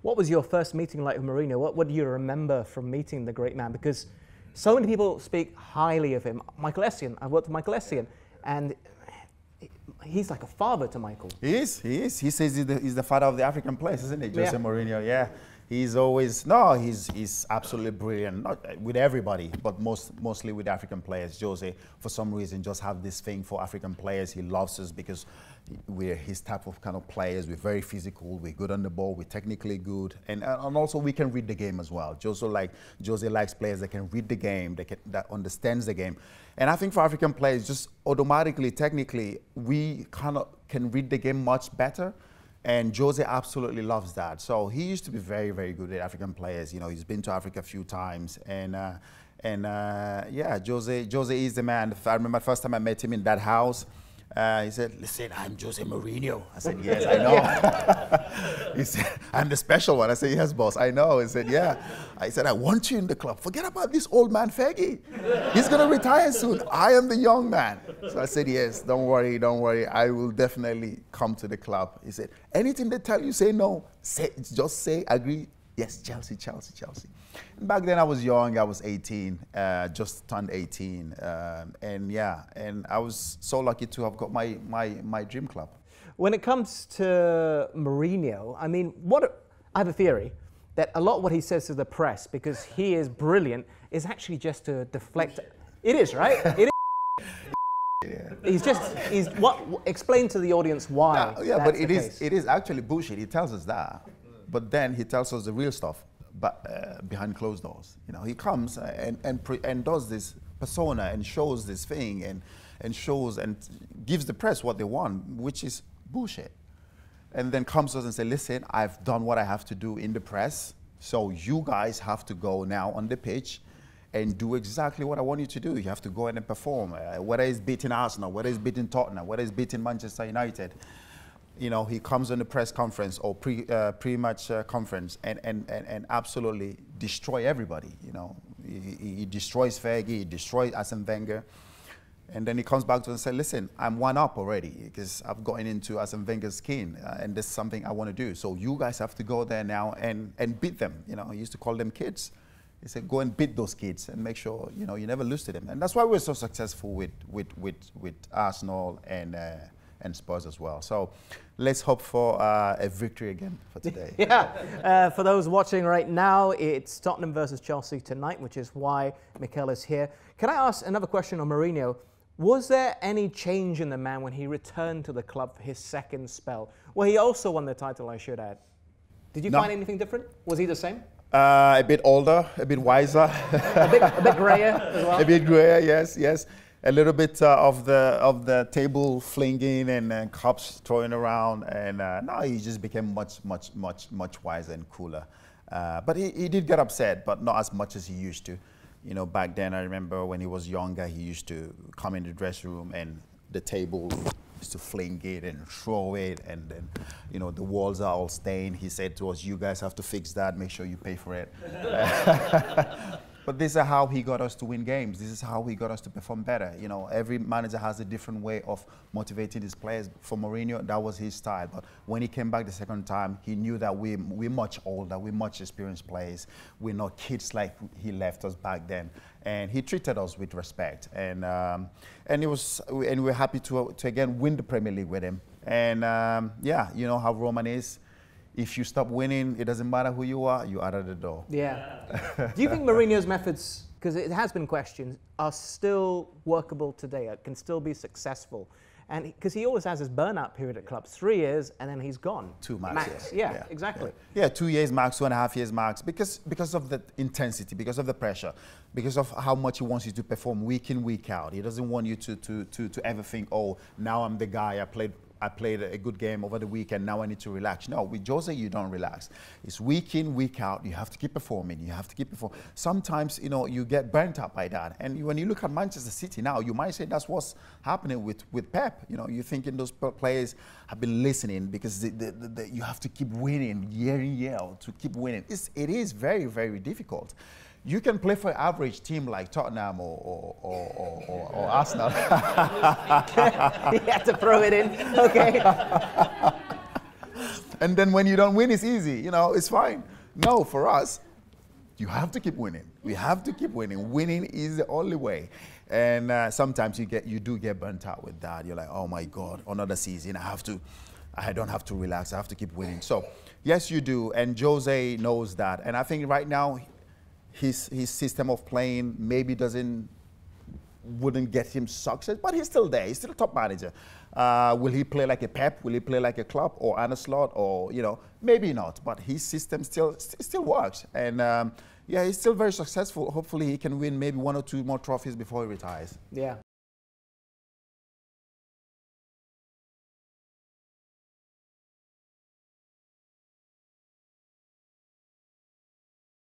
What was your first meeting like with Mourinho? What do you remember from meeting the great man? Because so many people speak highly of him. Michael Essien, I worked with Michael Essien, and he's like a father to Michael. He is. He says he's the father of the African players, isn't he? Jose Yeah. Mourinho, yeah. He's always, no, he's absolutely brilliant. Not with everybody, but mostly with African players. Jose, for some reason, just have this thing for African players. He loves us because we're his type of kind of players. We're very physical, we're good on the ball, we're technically good. And also we can read the game as well. Jose likes players that can read the game, that understands the game. And I think for African players, just automatically, technically, we kind of can read the game much better. And Jose absolutely loves that. So he used to be very, very good at African players. You know, he's been to Africa a few times. And yeah, Jose is the man. I remember the first time I met him in that house, he said, listen, I'm Jose Mourinho. I said, yes, I know. He said, I'm the special one. I said, yes, boss, I know. He said, yeah. I said, I want you in the club. Forget about this old man, Fergie. He's going to retire soon. I am the young man. So I said, yes, don't worry. I will definitely come to the club. He said, anything they tell you, say no. Just say, agree. Yes, Chelsea. And back then I was young, I was 18, just turned 18. And yeah, and I was so lucky to have got my dream club. When it comes to Mourinho, I mean, I have a theory that a lot of what he says to the press, because he is brilliant, is actually just to deflect. It is, right? It is. Yeah. Explain to the audience why. Yeah, but it is actually bullshit. He tells us that. But then he tells us the real stuff, but behind closed doors. You know, he comes and does this persona and shows this thing and shows and gives the press what they want, which is bullshit. And then comes to us and say, listen, I've done what I have to do in the press, so you guys have to go now on the pitch and do exactly what I want you to do. You have to go in and perform, whether it's beating Arsenal, whether it's beating Tottenham, whether it's beating Manchester United. You know, he comes on the press conference or pre-match conference and absolutely destroy everybody. You know, he destroys Fergie, he destroys Arsene Wenger, and then he comes back to us and says, "Listen, I'm one up already because I've gotten into Arsene Wenger's skin, and this is something I want to do. So you guys have to go there now and beat them." You know, he used to call them kids. He said, "Go and beat those kids and make sure you know you never lose to them." And that's why we're so successful with Arsenal and Spurs as well. So let's hope for a victory again for today. Yeah, for those watching right now, it's Tottenham versus Chelsea tonight, which is why Mikel is here. Can I ask another question on Mourinho? Was there any change in the man when he returned to the club for his second spell? Well, he also won the title, I should add. Did you find anything different? Was he the same? A bit older, a bit wiser. a bit grayer as well? A bit grayer, yes. A little bit of the table flinging and cups throwing around, and no, he just became much wiser and cooler. But he did get upset, but not as much as he used to. You know, back then I remember when he was younger, he used to come in the dressing room and the table used to fling it and throw it, and then you know the walls are all stained. He said to us, "You guys have to fix that. Make sure you pay for it." But this is how he got us to win games. This is how he got us to perform better. You know, every manager has a different way of motivating his players. For Mourinho, that was his style. But when he came back the second time, he knew that we're much older, we're much experienced players. We're not kids like he left us back then. And he treated us with respect. And we're happy to again win the Premier League with him. And yeah, you know how Roman is. If you stop winning, it doesn't matter who you are, you're out of the door. Yeah. Do you think Mourinho's methods, because it has been questioned, are still workable today, can still be successful? And because he always has his burnout period at clubs, 3 years, and then he's gone. 2 max. Yeah, exactly. Yeah, 2 years max, 2.5 years max, because of the intensity, because of the pressure, because of how much he wants you to perform week in, week out. He doesn't want you to ever think, oh, now I'm the guy, I played a good game over the weekend, now I need to relax. No, with Jose, you don't relax. It's week in, week out. You have to keep performing. You have to keep performing. Sometimes, you know, you get burnt out by that. And when you look at Manchester City now, you might say that's what's happening with Pep. You know, you're thinking those players have been listening because you have to keep winning year in, year out, to keep winning. It is very, very difficult. You can play for an average team like Tottenham or Arsenal. You had to throw it in, okay. And then when you don't win, it's easy. You know, it's fine. No, for us, you have to keep winning. We have to keep winning. Winning is the only way. And sometimes you do get burnt out with that. You're like, oh my God, another season. I don't have to relax. I have to keep winning. So yes, you do. And Jose knows that. And I think right now, his system of playing maybe wouldn't get him success, but he's still there. He's still a top manager. Will he play like a Pep? Will he play like a Klopp or Arne Slot? Or, you know, maybe not. But his system still works. And yeah, he's still very successful. Hopefully he can win maybe 1 or 2 more trophies before he retires. Yeah.